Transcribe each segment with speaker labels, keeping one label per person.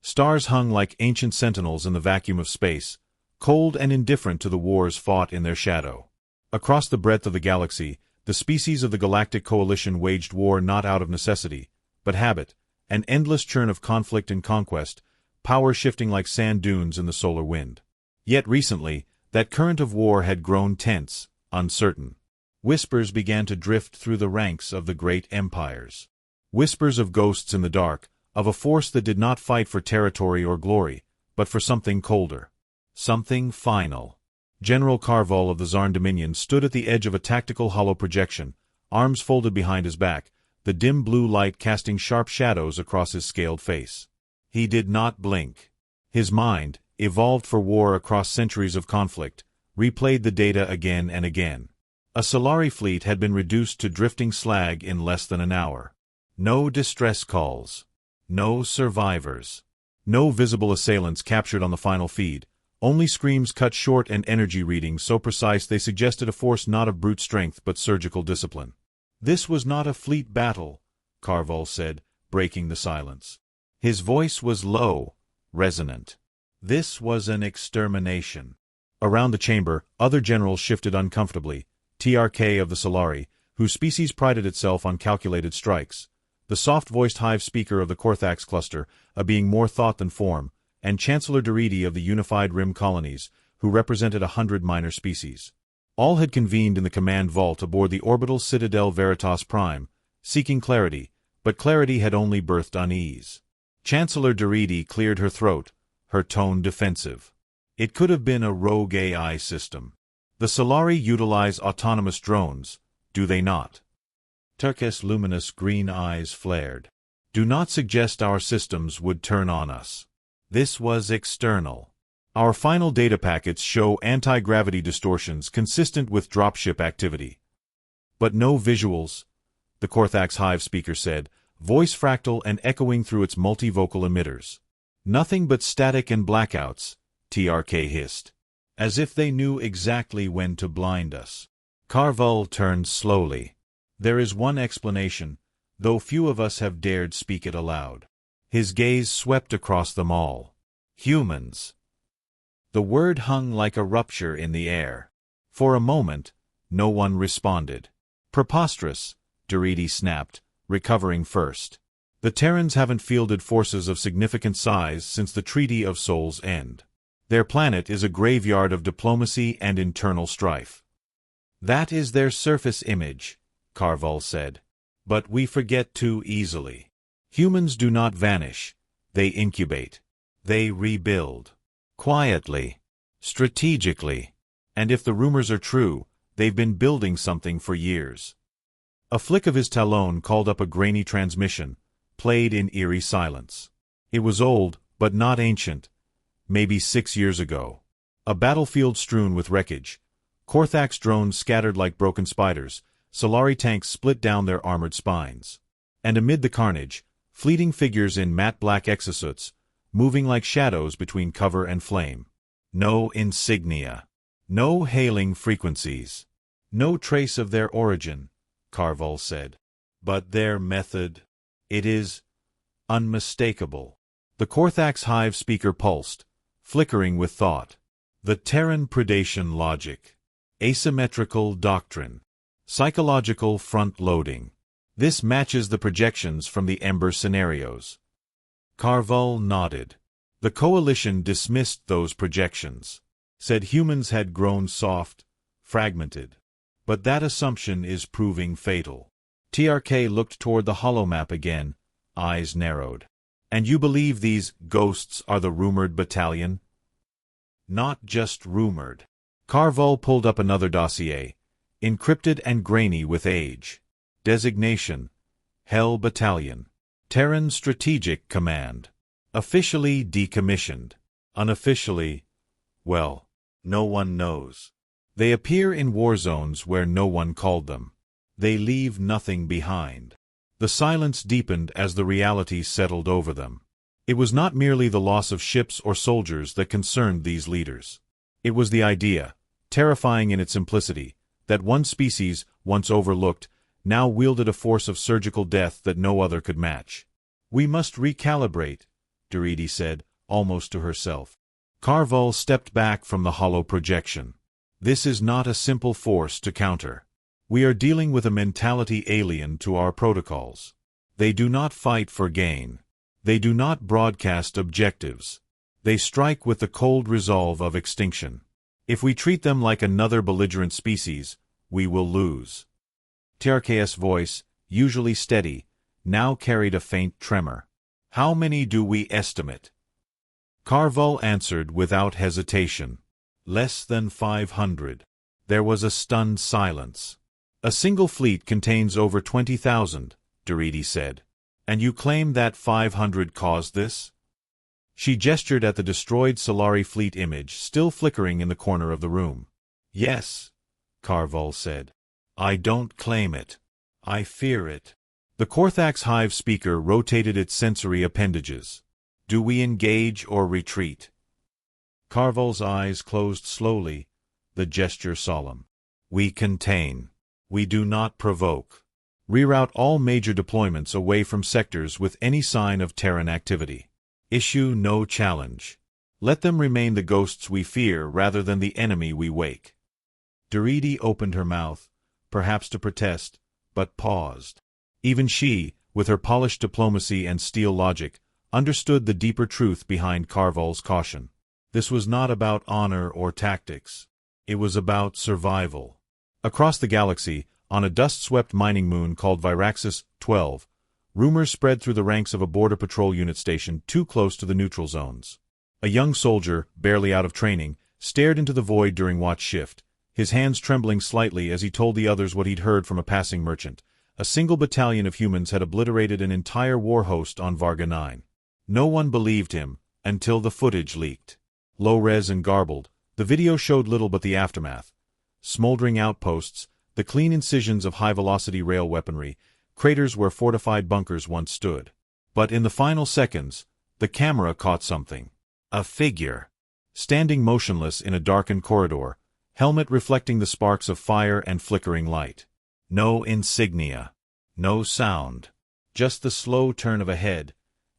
Speaker 1: Stars hung like ancient sentinels in the vacuum of space, cold and indifferent to the wars fought in their shadow. Across the breadth of the galaxy, the species of the Galactic Coalition waged war not out of necessity, but habit, an endless churn of conflict and conquest, power shifting like sand dunes in the solar wind. Yet recently, that current of war had grown tense, uncertain. Whispers began to drift through the ranks of the great empires. Whispers of ghosts in the dark, of a force that did not fight for territory or glory, but for something colder. Something final. General Carval of the Zarn Dominion stood at the edge of a tactical hollow projection, arms folded behind his back, the dim blue light casting sharp shadows across his scaled face. He did not blink. His mind, evolved for war across centuries of conflict, replayed the data again and again. A Solari fleet had been reduced to drifting slag in less than an hour. No distress calls. No survivors. No visible assailants captured on the final feed. Only screams cut short and energy readings so precise they suggested a force not of brute strength but surgical discipline. This was not a fleet battle, Carval said, breaking the silence. His voice was low, resonant. This was an extermination. Around the chamber, other generals shifted uncomfortably. TRK of the Solari, whose species prided itself on calculated strikes. The soft-voiced hive speaker of the Korthax cluster, a being more thought than form, and Chancellor Deridi of the Unified Rim Colonies, who represented 100 minor species. All had convened in the command vault aboard the orbital Citadel Veritas Prime, seeking clarity, but clarity had only birthed unease. Chancellor Deridi cleared her throat, her tone defensive. It could have been a rogue AI system. The Solari utilize autonomous drones, do they not? Turk's luminous green eyes flared. Do not suggest our systems would turn on us. This was external. Our final data packets show anti-gravity distortions consistent with dropship activity. But no visuals, the Korthax hive speaker said, voice fractal and echoing through its multivocal emitters. Nothing but static and blackouts, TRK hissed. As if they knew exactly when to blind us. Carval turned slowly. There is one explanation, though few of us have dared speak it aloud. His gaze swept across them all. Humans. The word hung like a rupture in the air. For a moment, no one responded. Preposterous, Deridi snapped, recovering first. The Terrans haven't fielded forces of significant size since the Treaty of Soul's End. Their planet is a graveyard of diplomacy and internal strife. That is their surface image, Carval said. But we forget too easily. Humans do not vanish. They incubate. They rebuild. Quietly. Strategically. And if the rumors are true, they've been building something for years. A flick of his talon called up a grainy transmission, played in eerie silence. It was old, but not ancient. Maybe 6 years ago. A battlefield strewn with wreckage. Korthax drones scattered like broken spiders. Solari tanks split down their armored spines. And amid the carnage, fleeting figures in matte black exosuits, moving like shadows between cover and flame. No insignia. No hailing frequencies. No trace of their origin, Carval said. But their method. It is unmistakable. The Korthax hive speaker pulsed, flickering with thought. The Terran predation logic. Asymmetrical doctrine. Psychological front-loading. This matches the projections from the Ember scenarios. Carval nodded. The Coalition dismissed those projections. Said humans had grown soft, fragmented. But that assumption is proving fatal. TRK looked toward the holomap again, eyes narrowed. And you believe these ghosts are the rumored battalion? Not just rumored. Carval pulled up another dossier, encrypted and grainy with age. Designation: Hell Battalion. Terran Strategic Command. Officially decommissioned. Unofficially, well, no one knows. They appear in war zones where no one called them. They leave nothing behind. The silence deepened as the reality settled over them. It was not merely the loss of ships or soldiers that concerned these leaders. It was the idea, terrifying in its simplicity, that one species, once overlooked, now wielded a force of surgical death that no other could match. We must recalibrate, Deridi said, almost to herself. Carvall stepped back from the hollow projection. This is not a simple force to counter. We are dealing with a mentality alien to our protocols. They do not fight for gain. They do not broadcast objectives. They strike with the cold resolve of extinction. If we treat them like another belligerent species, we will lose. Terke's voice, usually steady, now carried a faint tremor. How many do we estimate? Carvall answered without hesitation. Less than 500. There was a stunned silence. A single fleet contains over 20,000, Deridi said. And you claim that 500 caused this? She gestured at the destroyed Solari fleet image still flickering in the corner of the room. Yes, Carvall said. I don't claim it. I fear it. The Korthax Hive speaker rotated its sensory appendages. Do we engage or retreat? Carvall's eyes closed slowly, the gesture solemn. We contain. We do not provoke. Reroute all major deployments away from sectors with any sign of Terran activity. Issue no challenge. Let them remain the ghosts we fear rather than the enemy we wake. Deridi opened her mouth, perhaps to protest, but paused. Even she, with her polished diplomacy and steel logic, understood the deeper truth behind Carvall's caution. This was not about honor or tactics. It was about survival. Across the galaxy, on a dust-swept mining moon called Viraxis 12, rumors spread through the ranks of a border patrol unit stationed too close to the neutral zones. A young soldier, barely out of training, stared into the void during watch shift, his hands trembling slightly as he told the others what he'd heard from a passing merchant. A single battalion of humans had obliterated an entire war host on Varga 9. No one believed him, until the footage leaked. Low-res and garbled, the video showed little but the aftermath. Smoldering outposts, the clean incisions of high-velocity rail weaponry, craters where fortified bunkers once stood. But in the final seconds, the camera caught something. A figure. Standing motionless in a darkened corridor, helmet reflecting the sparks of fire and flickering light. No insignia. No sound. Just the slow turn of a head,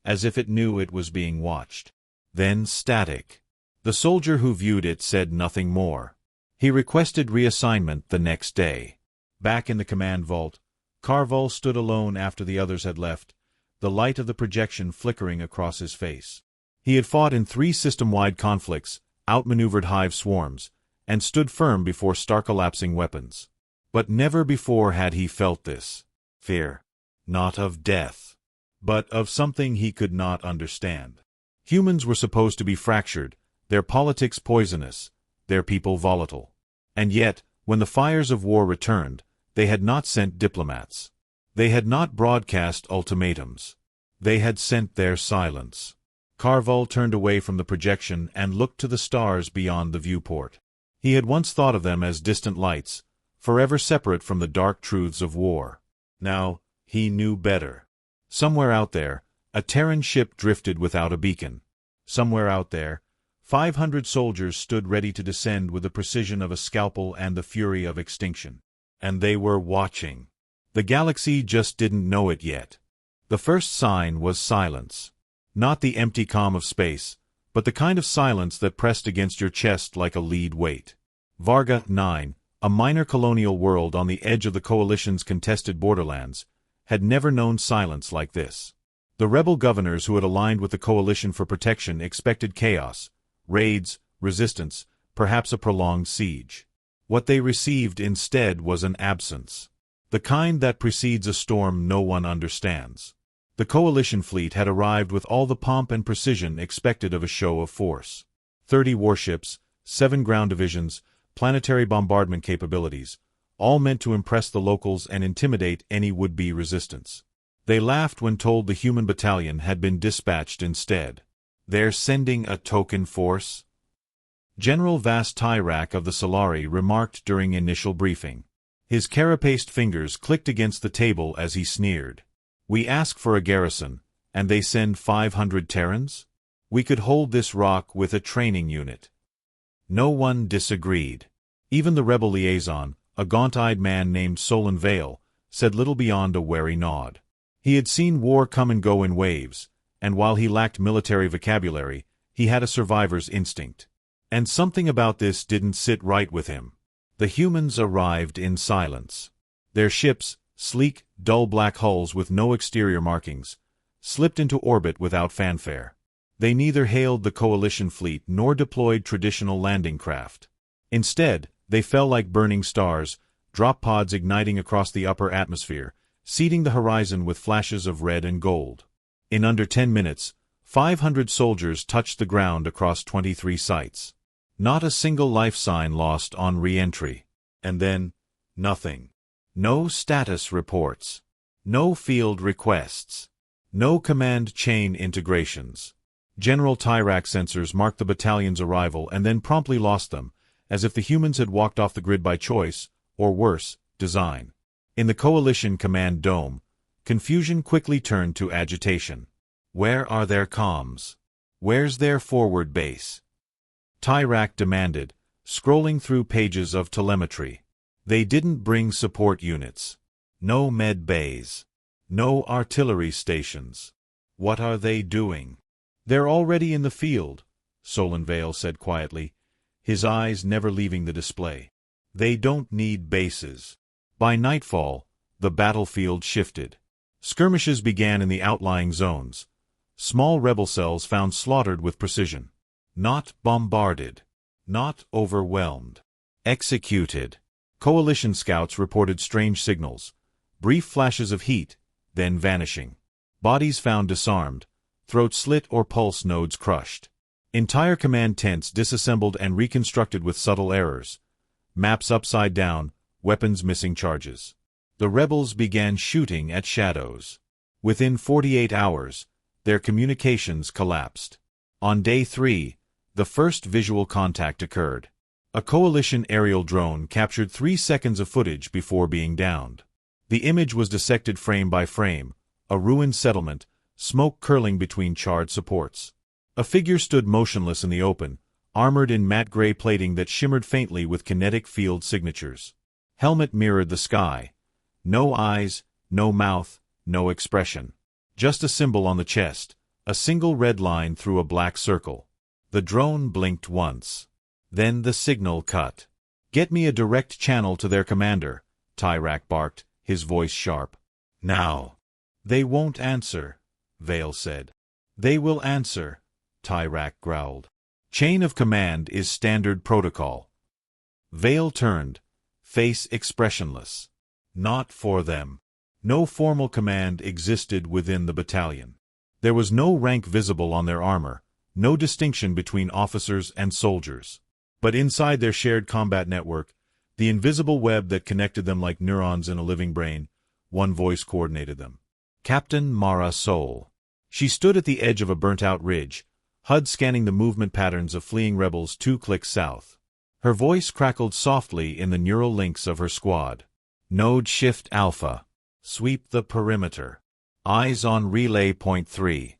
Speaker 1: as if it knew it was being watched. Then static. The soldier who viewed it said nothing more. He requested reassignment the next day. Back in the command vault, Carvall stood alone after the others had left, the light of the projection flickering across his face. He had fought in 3 system-wide conflicts, outmaneuvered hive swarms, and stood firm before star-collapsing weapons. But never before had he felt this. Fear. Not of death, but of something he could not understand. Humans were supposed to be fractured, their politics poisonous, their people volatile. And yet, when the fires of war returned, they had not sent diplomats. They had not broadcast ultimatums. They had sent their silence. Carvall turned away from the projection and looked to the stars beyond the viewport. He had once thought of them as distant lights, forever separate from the dark truths of war. Now, he knew better. Somewhere out there, a Terran ship drifted without a beacon. Somewhere out there, 500 soldiers stood ready to descend with the precision of a scalpel and the fury of extinction. And they were watching. The galaxy just didn't know it yet. The first sign was silence. Not the empty calm of space, but the kind of silence that pressed against your chest like a lead weight. Varga 9, a minor colonial world on the edge of the Coalition's contested borderlands, had never known silence like this. The rebel governors who had aligned with the Coalition for protection expected chaos, raids, resistance, perhaps a prolonged siege. What they received instead was an absence. The kind that precedes a storm no one understands. The Coalition fleet had arrived with all the pomp and precision expected of a show of force. 30 warships, 7 ground divisions, planetary bombardment capabilities, all meant to impress the locals and intimidate any would-be resistance. They laughed when told the human battalion had been dispatched instead. They're sending a token force? General Vast Tyrak of the Solari remarked during initial briefing. His carapaced fingers clicked against the table as he sneered. We ask for a garrison, and they send 500 Terrans? We could hold this rock with a training unit. No one disagreed. Even the rebel liaison, a gaunt-eyed man named Solon Vale, said little beyond a wary nod. He had seen war come and go in waves, and while he lacked military vocabulary, he had a survivor's instinct. And something about this didn't sit right with him. The humans arrived in silence. Their ships, sleek, dull black hulls with no exterior markings, slipped into orbit without fanfare. They neither hailed the coalition fleet nor deployed traditional landing craft. Instead, they fell like burning stars, drop pods igniting across the upper atmosphere, seeding the horizon with flashes of red and gold. In under 10 minutes, 500 soldiers touched the ground across 23 sites. Not a single life sign lost on re-entry. And then, nothing. No status reports. No field requests. No command chain integrations. General Tyrak sensors marked the battalion's arrival and then promptly lost them, as if the humans had walked off the grid by choice, or worse, design. In the Coalition Command Dome, confusion quickly turned to agitation. Where are their comms? Where's their forward base? Tyrak demanded, scrolling through pages of telemetry. They didn't bring support units. No med bays. No artillery stations. What are they doing? They're already in the field, Solon Vale said quietly, his eyes never leaving the display. They don't need bases. By nightfall, the battlefield shifted. Skirmishes began in the outlying zones. Small rebel cells found slaughtered with precision. Not bombarded. Not overwhelmed. Executed. Coalition scouts reported strange signals. Brief flashes of heat, then vanishing. Bodies found disarmed, throats slit or pulse nodes crushed. Entire command tents disassembled and reconstructed with subtle errors. Maps upside down, weapons missing charges. The rebels began shooting at shadows. Within 48 hours, their communications collapsed. On day 3, the first visual contact occurred. A coalition aerial drone captured 3 seconds of footage before being downed. The image was dissected frame by frame, a ruined settlement, smoke curling between charred supports. A figure stood motionless in the open, armored in matte gray plating that shimmered faintly with kinetic field signatures. Helmet mirrored the sky. No eyes, no mouth, no expression. Just a symbol on the chest, a single red line through a black circle. The drone blinked once. Then the signal cut. "Get me a direct channel to their commander," Tyrak barked, his voice sharp. "Now." "They won't answer," Vale said. "They will answer," Tyrak growled. "Chain of command is standard protocol." Vale turned, face expressionless. Not for them. No formal command existed within the battalion. There was no rank visible on their armor, no distinction between officers and soldiers. But inside their shared combat network, the invisible web that connected them like neurons in a living brain, one voice coordinated them. Captain Mara Sol. She stood at the edge of a burnt-out ridge, HUD scanning the movement patterns of fleeing rebels 2 clicks south. Her voice crackled softly in the neural links of her squad. "Node Shift Alpha. Sweep the perimeter. Eyes on Relay Point 3.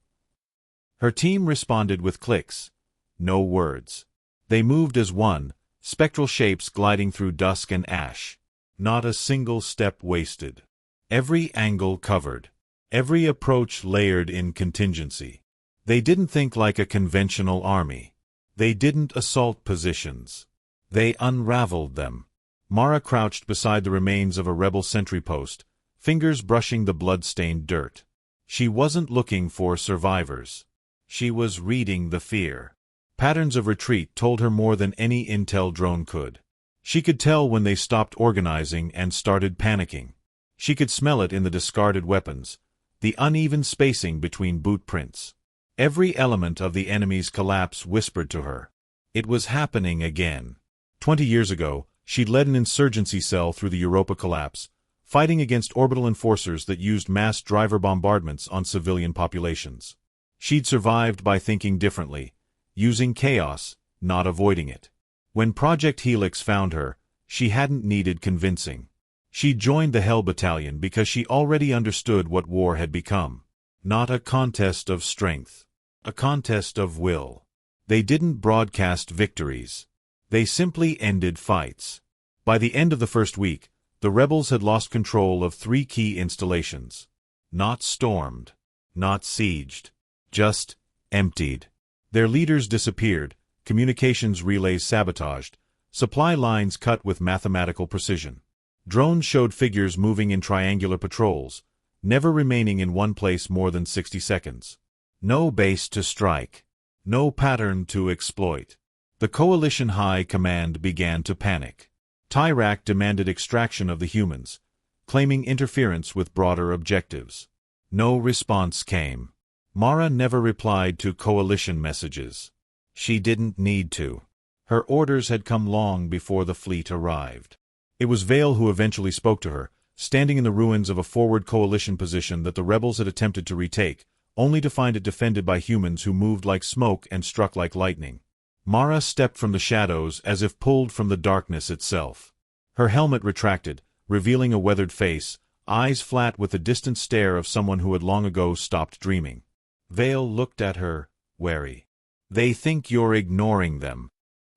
Speaker 1: Her team responded with clicks. No words. They moved as one, spectral shapes gliding through dusk and ash. Not a single step wasted. Every angle covered. Every approach layered in contingency. They didn't think like a conventional army. They didn't assault positions. They unraveled them. Mara crouched beside the remains of a rebel sentry post, fingers brushing the blood-stained dirt. She wasn't looking for survivors. She was reading the fear. Patterns of retreat told her more than any intel drone could. She could tell when they stopped organizing and started panicking. She could smell it in the discarded weapons, the uneven spacing between boot prints. Every element of the enemy's collapse whispered to her. It was happening again. 20 years ago, she'd led an insurgency cell through the Europa collapse, fighting against orbital enforcers that used mass driver bombardments on civilian populations. She'd survived by thinking differently, using chaos, not avoiding it. When Project Helix found her, she hadn't needed convincing. She joined the Hell Battalion because she already understood what war had become. Not a contest of strength. A contest of will. They didn't broadcast victories. They simply ended fights. By the end of the first week, the rebels had lost control of 3 key installations. Not stormed. Not sieged. Just emptied. Their leaders disappeared, communications relays sabotaged, supply lines cut with mathematical precision. Drones showed figures moving in triangular patrols, never remaining in one place more than 60 seconds. No base to strike. No pattern to exploit. The Coalition High Command began to panic. Tyrak demanded extraction of the humans, claiming interference with broader objectives. No response came. Mara never replied to Coalition messages. She didn't need to. Her orders had come long before the fleet arrived. It was Vale who eventually spoke to her, standing in the ruins of a forward Coalition position that the rebels had attempted to retake, only to find it defended by humans who moved like smoke and struck like lightning. Mara stepped from the shadows as if pulled from the darkness itself. Her helmet retracted, revealing a weathered face, eyes flat with the distant stare of someone who had long ago stopped dreaming. Vale looked at her, wary. "They think you're ignoring them."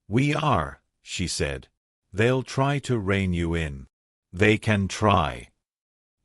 Speaker 1: "We are," she said. "They'll try to rein you in." "They can try."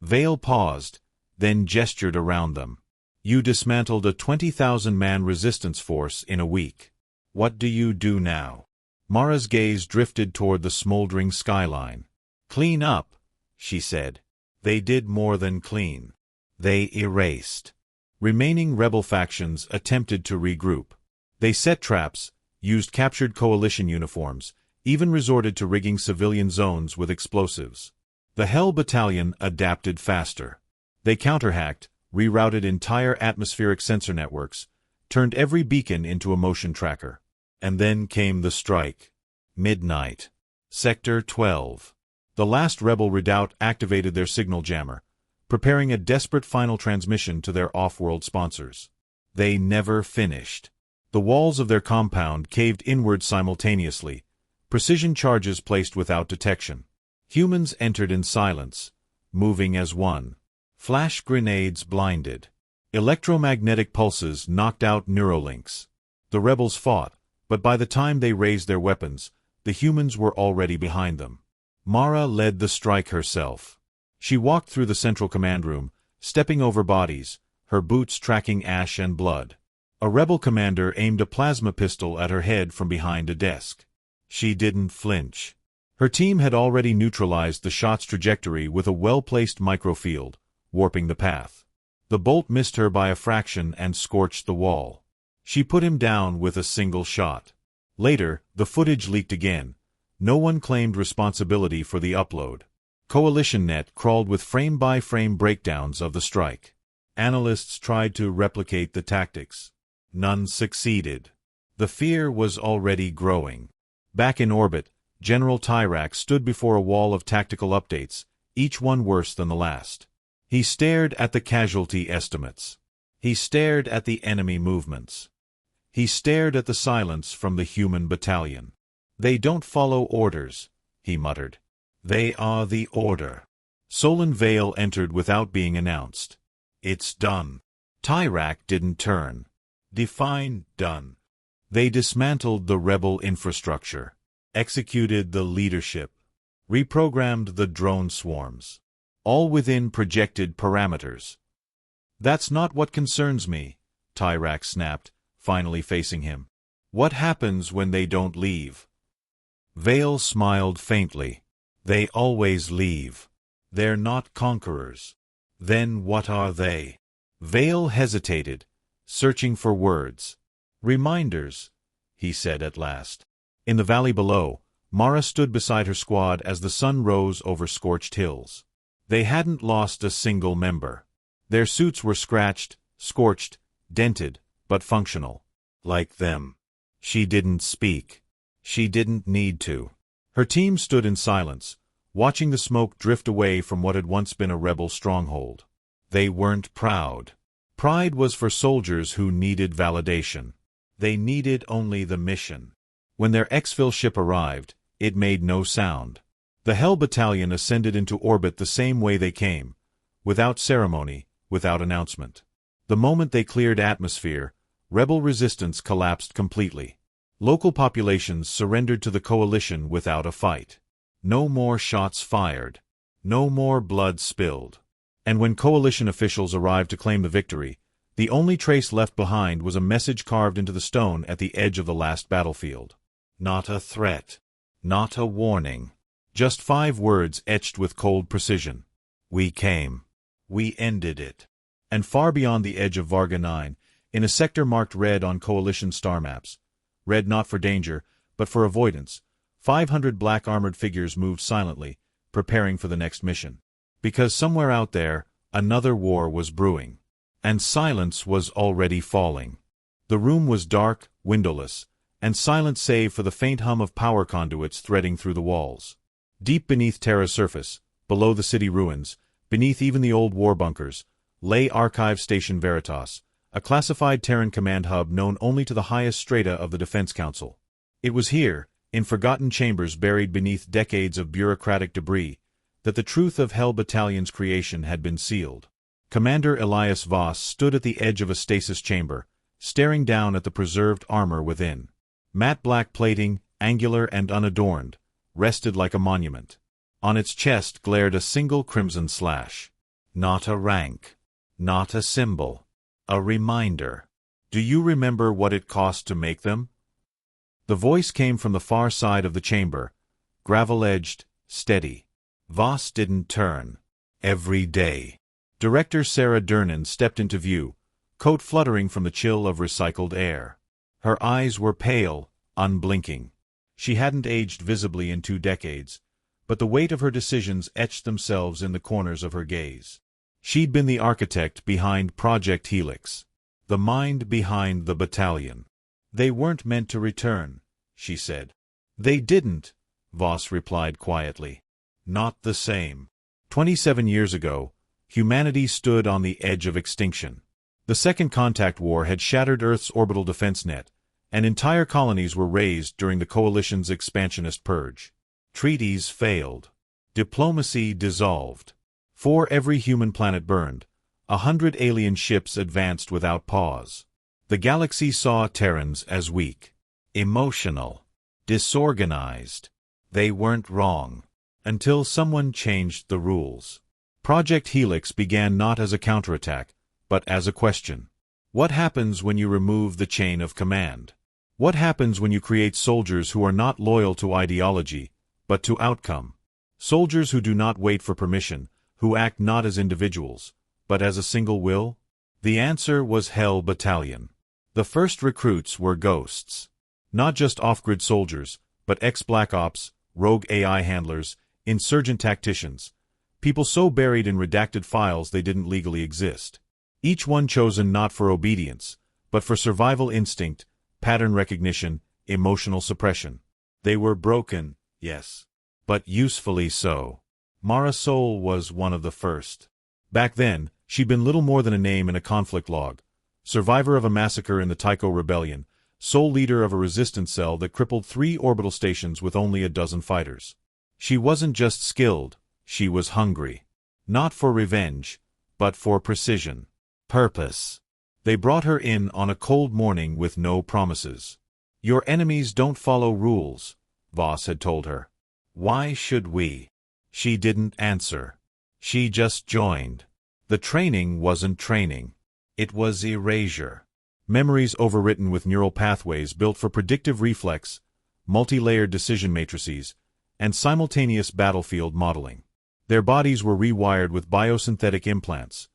Speaker 1: Vale paused, then gestured around them. "You dismantled a 20,000-man resistance force in a week. What do you do now?" Mara's gaze drifted toward the smoldering skyline. "Clean up," she said. They did more than clean. They erased. Remaining rebel factions attempted to regroup. They set traps, used captured Coalition uniforms, even resorted to rigging civilian zones with explosives. The Hell Battalion adapted faster. They counterhacked, rerouted entire atmospheric sensor networks, turned every beacon into a motion tracker. And then came the strike. Midnight. Sector 12. The last rebel redoubt activated their signal jammer, preparing a desperate final transmission to their off-world sponsors. They never finished. The walls of their compound caved inward simultaneously, precision charges placed without detection. Humans entered in silence, moving as one. Flash grenades blinded. Electromagnetic pulses knocked out neurolinks. The rebels fought, but by the time they raised their weapons, the humans were already behind them. Mara led the strike herself. She walked through the central command room, stepping over bodies, her boots tracking ash and blood. A rebel commander aimed a plasma pistol at her head from behind a desk. She didn't flinch. Her team had already neutralized the shot's trajectory with a well-placed microfield, warping the path. The bolt missed her by a fraction and scorched the wall. She put him down with a single shot. Later, the footage leaked again. No one claimed responsibility for the upload. CoalitionNet crawled with frame-by-frame breakdowns of the strike. Analysts tried to replicate the tactics. None succeeded. The fear was already growing. Back in orbit, General Tyrak stood before a wall of tactical updates, each one worse than the last. He stared at the casualty estimates. He stared at the enemy movements. He stared at the silence from the human battalion. "They don't follow orders," he muttered. "They are the order." Solon Vale entered without being announced. "It's done." Tyrak didn't turn. Define done. They dismantled the rebel infrastructure, executed the leadership, reprogrammed the drone swarms, all within projected parameters. "That's not what concerns me," Tyrak snapped, finally facing him. "What happens when they don't leave?" Vale smiled faintly. "They always leave. They're not conquerors." "Then what are they?" Vale hesitated, searching for words. "Reminders," he said at last. In the valley below, Mara stood beside her squad as the sun rose over scorched hills. They hadn't lost a single member. Their suits were scratched, scorched, dented, but functional. Like them. She didn't speak. She didn't need to. Her team stood in silence, watching the smoke drift away from what had once been a rebel stronghold. They weren't proud. Pride was for soldiers who needed validation. They needed only the mission. When their exfil ship arrived, it made no sound. The Hell Battalion ascended into orbit the same way they came, without ceremony, without announcement. The moment they cleared atmosphere, rebel resistance collapsed completely. Local populations surrendered to the coalition without a fight. No more shots fired. No more blood spilled. And when coalition officials arrived to claim the victory, The only trace left behind was a message carved into the stone at the edge of the last battlefield. Not a threat. Not a warning. Just 5 words etched with cold precision. We came. We ended it. And far beyond the edge of Varga 9, in a sector marked red on coalition star maps, red not for danger, but for avoidance, 500 black armored figures moved silently, preparing for the next mission. Because somewhere out there, another war was brewing. And silence was already falling. The room was dark, windowless, and silent save for the faint hum of power conduits threading through the walls. Deep beneath Terra's surface, below the city ruins, beneath even the old war bunkers, lay Archive Station Veritas, a classified Terran command hub known only to the highest strata of the Defense Council. It was here, in forgotten chambers buried beneath decades of bureaucratic debris, that the truth of Hell Battalion's creation had been sealed. Commander Elias Voss stood at the edge of a stasis chamber, staring down at the preserved armor within. Matte black plating, angular and unadorned, rested like a monument. On its chest glared a single crimson slash. Not a rank. Not a symbol. A reminder. Do you remember what it cost to make them? The voice came from the far side of the chamber, gravel-edged, steady. Voss didn't turn. Every day. Director Sarah Durnan stepped into view, coat fluttering from the chill of recycled air. Her eyes were pale, unblinking. She hadn't aged visibly in 2 decades, but the weight of her decisions etched themselves in the corners of her gaze. She'd been the architect behind Project Helix, the mind behind the battalion. They weren't meant to return, she said. They didn't, Voss replied quietly. Not the same. 27 years ago, humanity stood on the edge of extinction. The Second Contact War had shattered Earth's orbital defense net, and entire colonies were razed during the Coalition's expansionist purge. Treaties failed. Diplomacy dissolved. For every human planet burned, 100 alien ships advanced without pause. The galaxy saw Terrans as weak, emotional, disorganized. They weren't wrong. Until someone changed the rules. Project Helix began not as a counterattack, but as a question. What happens when you remove the chain of command? What happens when you create soldiers who are not loyal to ideology, but to outcome? Soldiers who do not wait for permission, who act not as individuals, but as a single will? The answer was Hell Battalion. The first recruits were ghosts. Not just off-grid soldiers, but ex-Black Ops, rogue AI handlers, insurgent tacticians, people so buried in redacted files they didn't legally exist. Each one chosen not for obedience, but for survival instinct, pattern recognition, emotional suppression. They were broken, yes, but usefully so. Marisol was one of the first. Back then, she'd been little more than a name in a conflict log, survivor of a massacre in the Tycho Rebellion, sole leader of a resistance cell that crippled 3 orbital stations with only a dozen fighters. She wasn't just skilled, she was hungry. Not for revenge, but for precision. Purpose. They brought her in on a cold morning with no promises. Your enemies don't follow rules, Voss had told her. Why should we? She didn't answer. She just joined. The training wasn't training. It was erasure. Memories overwritten with neural pathways built for predictive reflex, multi-layered decision matrices, and simultaneous battlefield modeling. Their bodies were rewired with biosynthetic implants,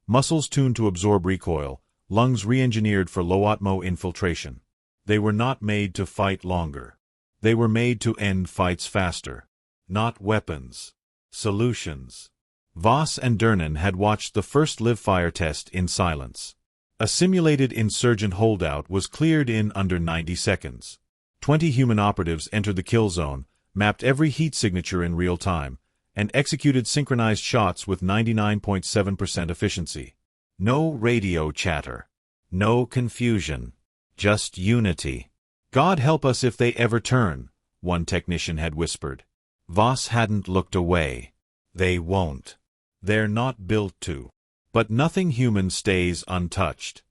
Speaker 1: muscles tuned to absorb recoil, lungs re-engineered for low-atmo infiltration. They were not made to fight longer. They were made to end fights faster. Not weapons. Solutions. Voss and Durnan had watched the first live-fire test in silence. A simulated insurgent holdout was cleared in under 90 seconds. 20 human operatives entered the kill zone, mapped every heat signature in real time, and executed synchronized shots with 99.7% efficiency. No radio chatter. No confusion. Just unity. God help us if they ever turn, one technician had whispered. Voss hadn't looked away. They won't. They're not built to. But nothing human stays untouched.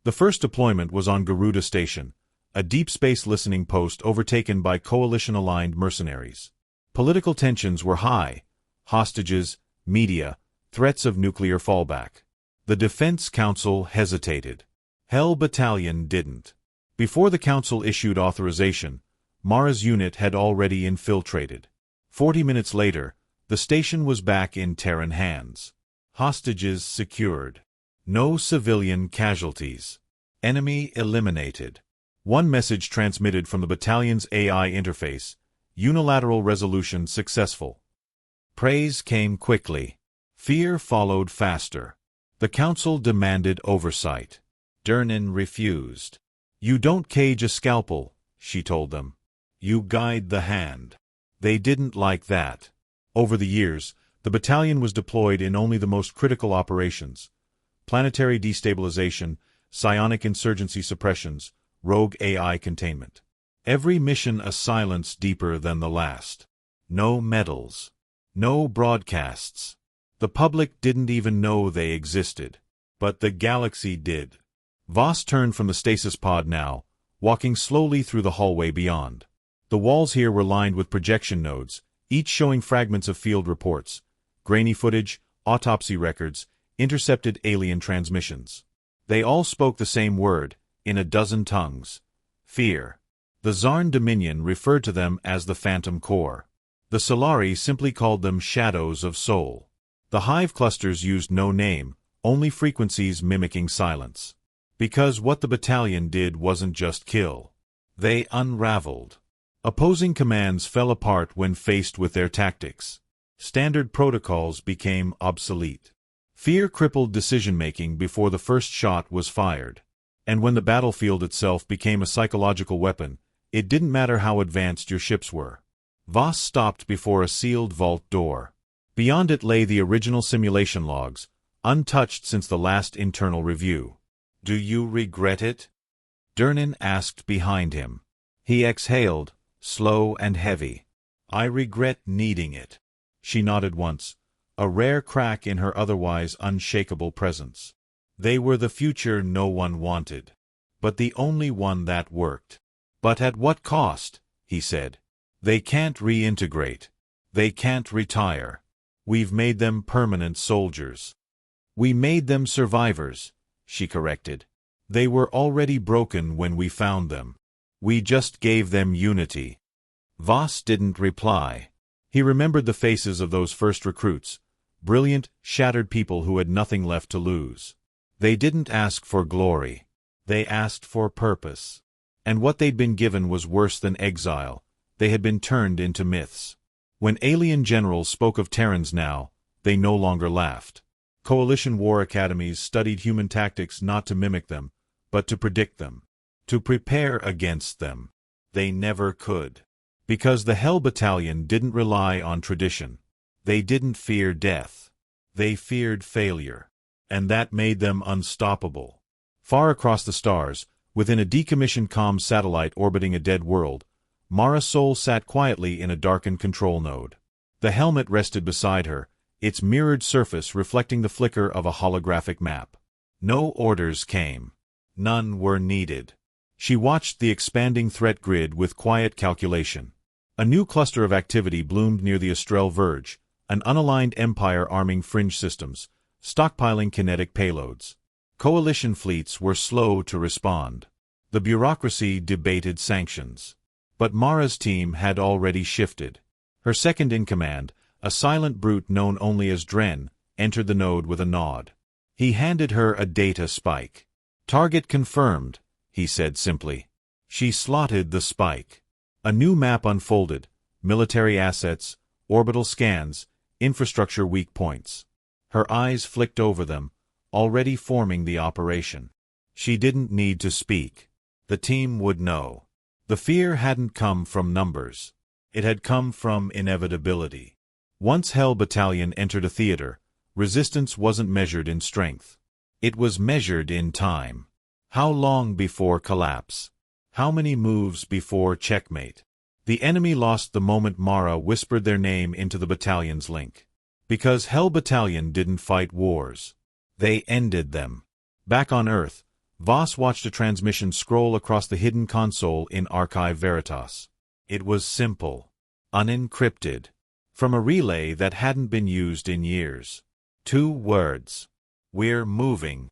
Speaker 1: The first deployment was on Garuda Station, a deep space listening post overtaken by coalition-aligned mercenaries. Political tensions were high, hostages, media, threats of nuclear fallback. The Defense Council hesitated. Hell Battalion didn't. Before the Council issued authorization, Mara's unit had already infiltrated. 40 minutes later, the station was back in Terran hands. Hostages secured. No civilian casualties. Enemy eliminated. One message transmitted from the battalion's AI interface: unilateral resolution successful. Praise came quickly. Fear followed faster. The Council demanded oversight. Durnan refused. "You don't cage a scalpel," she told them. "You guide the hand." They didn't like that. Over the years, the battalion was deployed in only the most critical operations: planetary destabilization, psionic insurgency suppressions, rogue AI containment. Every mission a silence deeper than the last. No medals. No broadcasts. The public didn't even know they existed. But the galaxy did. Voss turned from the stasis pod now, walking slowly through the hallway beyond. The walls here were lined with projection nodes, each showing fragments of field reports, grainy footage, autopsy records, intercepted alien transmissions. They all spoke the same word, in a dozen tongues: fear. The Zarn Dominion referred to them as the Phantom Core. The Solari simply called them Shadows of Soul. The hive clusters used no name, only frequencies mimicking silence. Because what the battalion did wasn't just kill. They unraveled. Opposing commands fell apart when faced with their tactics. Standard protocols became obsolete. Fear crippled decision-making before the first shot was fired. And when the battlefield itself became a psychological weapon, it didn't matter how advanced your ships were. Voss stopped before a sealed vault door. Beyond it lay the original simulation logs, untouched since the last internal review. "Do you regret it?" Durnan asked behind him. He exhaled, slow and heavy. "I regret needing it." She nodded once, a rare crack in her otherwise unshakable presence. They were the future no one wanted, but the only one that worked. "But at what cost?" he said. "They can't reintegrate. They can't retire. We've made them permanent soldiers." "We made them survivors," she corrected. "They were already broken when we found them. We just gave them unity." Voss didn't reply. He remembered the faces of those first recruits, brilliant, shattered people who had nothing left to lose. They didn't ask for glory. They asked for purpose. And what they'd been given was worse than exile. They had been turned into myths. When alien generals spoke of Terrans now, they no longer laughed. Coalition war academies studied human tactics not to mimic them, but to predict them. To prepare against them. They never could. Because the Hell Battalion didn't rely on tradition. They didn't fear death. They feared failure. And that made them unstoppable. Far across the stars, within a decommissioned comm satellite orbiting a dead world, Mara Sol sat quietly in a darkened control node. The helmet rested beside her, its mirrored surface reflecting the flicker of a holographic map. No orders came. None were needed. She watched the expanding threat grid with quiet calculation. A new cluster of activity bloomed near the Estrel Verge, an unaligned empire arming fringe systems, stockpiling kinetic payloads. Coalition fleets were slow to respond. The bureaucracy debated sanctions. But Mara's team had already shifted. Her second-in-command, a silent brute known only as Dren, entered the node with a nod. He handed her a data spike. "Target confirmed," he said simply. She slotted the spike. A new map unfolded: military assets, orbital scans, infrastructure weak points. Her eyes flicked over them, already forming the operation. She didn't need to speak. The team would know. The fear hadn't come from numbers. It had come from inevitability. Once Hell Battalion entered a theater, resistance wasn't measured in strength. It was measured in time. How long before collapse? How many moves before checkmate? The enemy lost the moment Mara whispered their name into the battalion's link. Because Hell Battalion didn't fight wars. They ended them. Back on Earth, Voss watched a transmission scroll across the hidden console in Archive Veritas. It was simple. Unencrypted. From a relay that hadn't been used in years. 2 words. We're moving.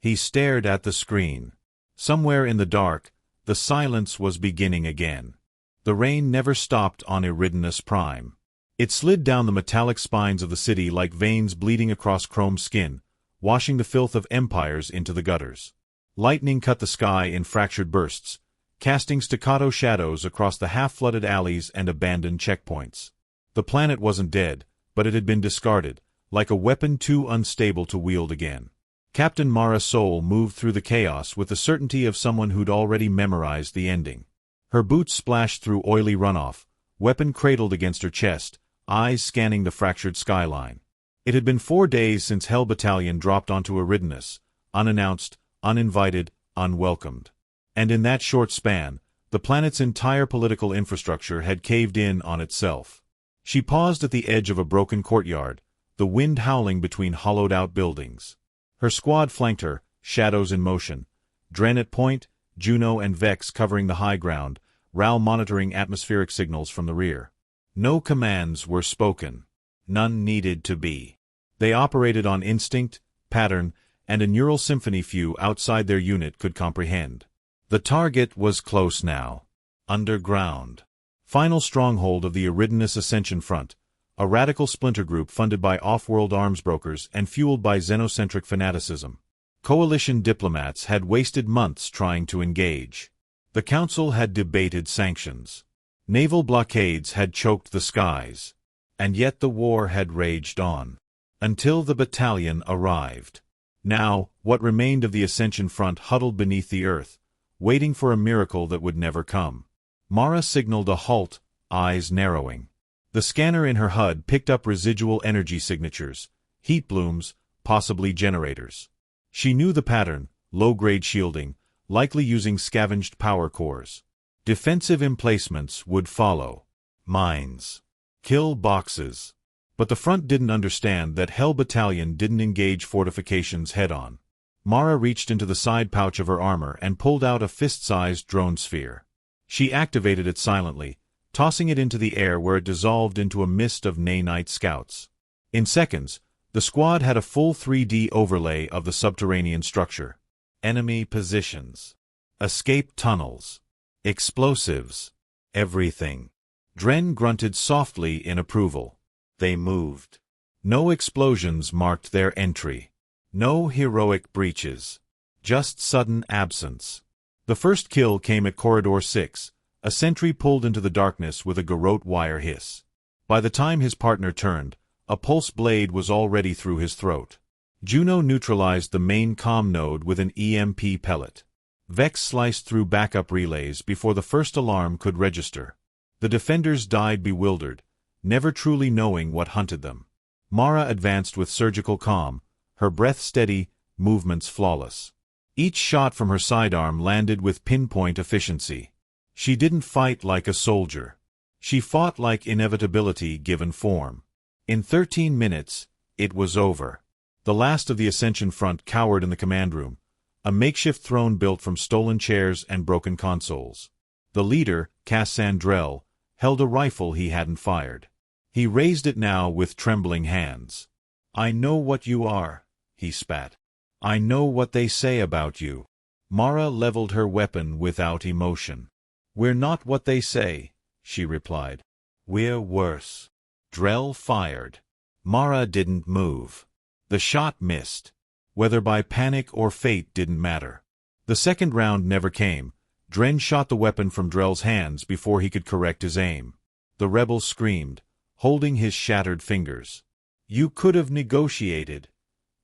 Speaker 1: He stared at the screen. Somewhere in the dark, the silence was beginning again. The rain never stopped on Eridanus Prime. It slid down the metallic spines of the city like veins bleeding across chrome skin, washing the filth of empires into the gutters. Lightning cut the sky in fractured bursts, casting staccato shadows across the half-flooded alleys and abandoned checkpoints. The planet wasn't dead, but it had been discarded, like a weapon too unstable to wield again. Captain Mara Soul moved through the chaos with the certainty of someone who'd already memorized the ending. Her boots splashed through oily runoff, weapon cradled against her chest, eyes scanning the fractured skyline. It had been 4 days since Hell Battalion dropped onto Eridanus, unannounced, uninvited, unwelcomed. And in that short span, the planet's entire political infrastructure had caved in on itself. She paused at the edge of a broken courtyard, the wind howling between hollowed-out buildings. Her squad flanked her, shadows in motion, Dren at point, Juno and Vex covering the high ground, Ral monitoring atmospheric signals from the rear. No commands were spoken. None needed to be. They operated on instinct, pattern, and a neural symphony few outside their unit could comprehend. The target was close now. Underground. Final stronghold of the Eridanus Ascension Front, a radical splinter group funded by off-world arms brokers and fueled by xenocentric fanaticism. Coalition diplomats had wasted months trying to engage. The Council had debated sanctions. Naval blockades had choked the skies. And yet the war had raged on. Until the battalion arrived. Now, what remained of the Ascension Front huddled beneath the earth, waiting for a miracle that would never come. Mara signaled a halt, eyes narrowing. The scanner in her HUD picked up residual energy signatures, heat blooms, possibly generators. She knew the pattern, low-grade shielding, likely using scavenged power cores. Defensive emplacements would follow. Mines. Kill boxes. But the front didn't understand that Hell Battalion didn't engage fortifications head-on. Mara reached into the side pouch of her armor and pulled out a fist-sized drone sphere. She activated it silently, tossing it into the air where it dissolved into a mist of Nanite scouts. In seconds, the squad had a full 3D overlay of the subterranean structure. Enemy positions. Escape tunnels. Explosives. Everything. Dren grunted softly in approval. They moved. No explosions marked their entry. No heroic breaches. Just sudden absence. The first kill came at Corridor 6, a sentry pulled into the darkness with a garrote wire hiss. By the time his partner turned, a pulse blade was already through his throat. Juno neutralized the main comm node with an EMP pellet. Vex sliced through backup relays before the first alarm could register. The defenders died bewildered, never truly knowing what hunted them. Mara advanced with surgical calm, her breath steady, movements flawless. Each shot from her sidearm landed with pinpoint efficiency. She didn't fight like a soldier. She fought like inevitability given form. In 13 minutes, it was over. The last of the Ascension Front cowered in the command room, a makeshift throne built from stolen chairs and broken consoles. The leader, Cassandrell, held a rifle he hadn't fired. He raised it now with trembling hands. "I know what you are," he spat. "I know what they say about you." Mara leveled her weapon without emotion. "We're not what they say," she replied. "We're worse." Drell fired. Mara didn't move. The shot missed. Whether by panic or fate didn't matter. The second round never came. Dren shot the weapon from Drell's hands before he could correct his aim. The rebel screamed, holding his shattered fingers. "You could have negotiated,"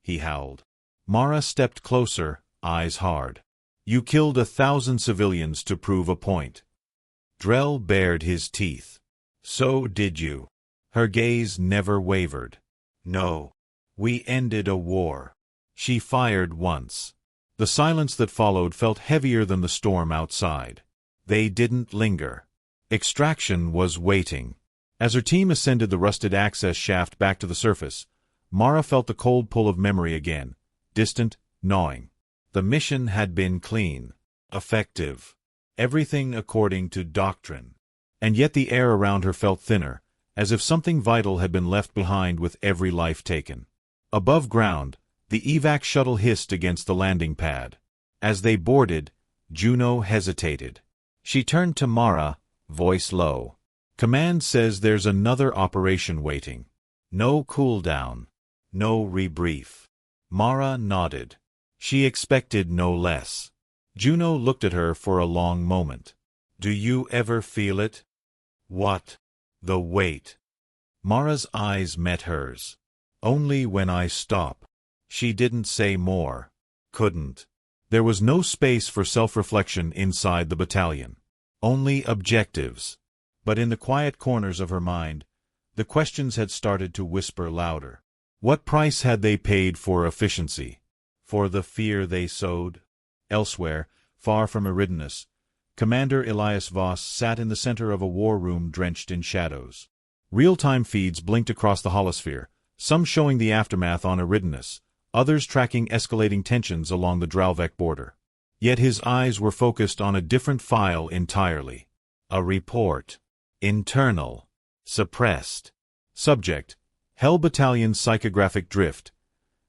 Speaker 1: he howled. Mara stepped closer, eyes hard. "You killed 1,000 civilians to prove a point." Drell bared his teeth. "So did you." Her gaze never wavered. "No. We ended a war." She fired once. The silence that followed felt heavier than the storm outside. They didn't linger. Extraction was waiting. As her team ascended the rusted access shaft back to the surface, Mara felt the cold pull of memory again, distant, gnawing. The mission had been clean, effective, everything according to doctrine. And yet the air around her felt thinner, as if something vital had been left behind with every life taken. Above ground, The evac shuttle hissed against the landing pad. As they boarded, Juno hesitated. She turned to Mara, voice low. Command says there's another operation waiting. No cooldown. No rebrief. Mara nodded. She expected no less. Juno looked at her for a long moment. Do you ever feel it? What? The weight. Mara's eyes met hers. Only when I stop. She didn't say more. Couldn't. There was no space for self-reflection inside the battalion. Only objectives. But in the quiet corners of her mind, the questions had started to whisper louder. What price had they paid for efficiency? For the fear they sowed? Elsewhere, far from Eridanus, Commander Elias Voss sat in the center of a war room drenched in shadows. Real-time feeds blinked across the holosphere, some showing the aftermath on Eridanus, others tracking escalating tensions along the Dralvek border. Yet his eyes were focused on a different file entirely. A report. Internal. Suppressed. Subject: Hell Battalion psychographic drift.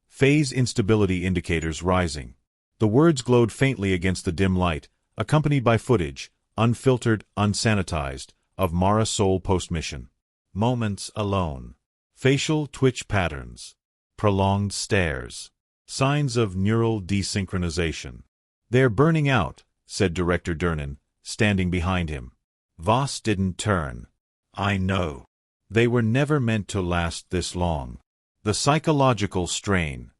Speaker 1: Phase instability indicators rising. The words glowed faintly against the dim light, accompanied by footage, unfiltered, unsanitized, of Mara Sol post-mission. Moments alone. Facial twitch patterns. Prolonged stares. Signs of neural desynchronization. They're burning out, said Director Dernan, standing behind him. Voss didn't turn. I know. They were never meant to last this long. The psychological strain.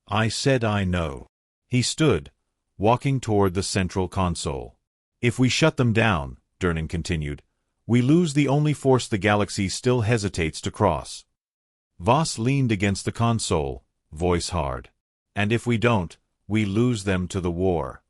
Speaker 1: I said I know. He stood, walking toward the central console. If we shut them down, Dernan continued, we lose the only force the galaxy still hesitates to cross. Voss leaned against the console, voice hard. And if we don't, we lose them to the war.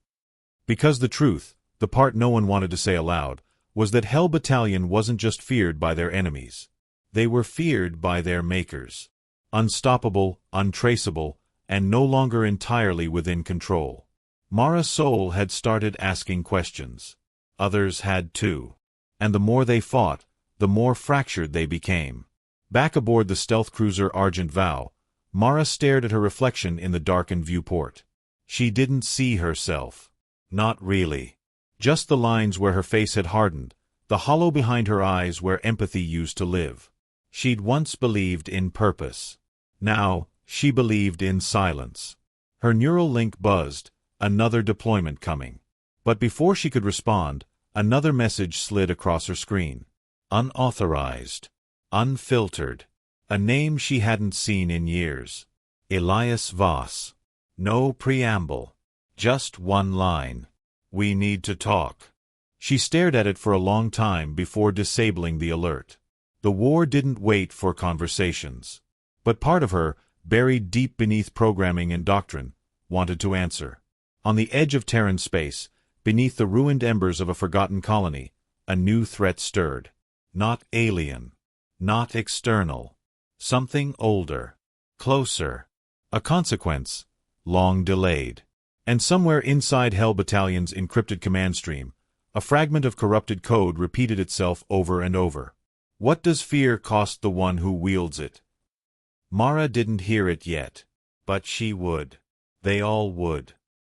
Speaker 1: Because the truth, the part no one wanted to say aloud, was that Hell Battalion wasn't just feared by their enemies. They were feared by their makers. Unstoppable, untraceable, and no longer entirely within control. Mara Sol had started asking questions. Others had too. And the more they fought, the more fractured they became. Back aboard the stealth cruiser Argent Vow, Mara stared at her reflection in the darkened viewport. She didn't see herself. Not really. Just the lines where her face had hardened, the hollow behind her eyes where empathy used to live. She'd once believed in purpose. Now, she believed in silence. Her neural link buzzed, another deployment coming. But before she could respond, another message slid across her screen. Unauthorized. Unfiltered. A name she hadn't seen in years. Elias Voss. No preamble. Just one line. We need to talk. She stared at it for a long time before disabling the alert. The war didn't wait for conversations. But part of her, buried deep beneath programming and doctrine, wanted to answer. On the edge of Terran space, beneath the ruined embers of a forgotten colony, a new threat stirred. Not alien. Not external. Something older. Closer. A consequence, long delayed. And somewhere inside Hell Battalion's encrypted command stream, a fragment of corrupted code repeated itself over and over. What does fear cost the one who wields it? Mara didn't hear it yet. But she would. They all would.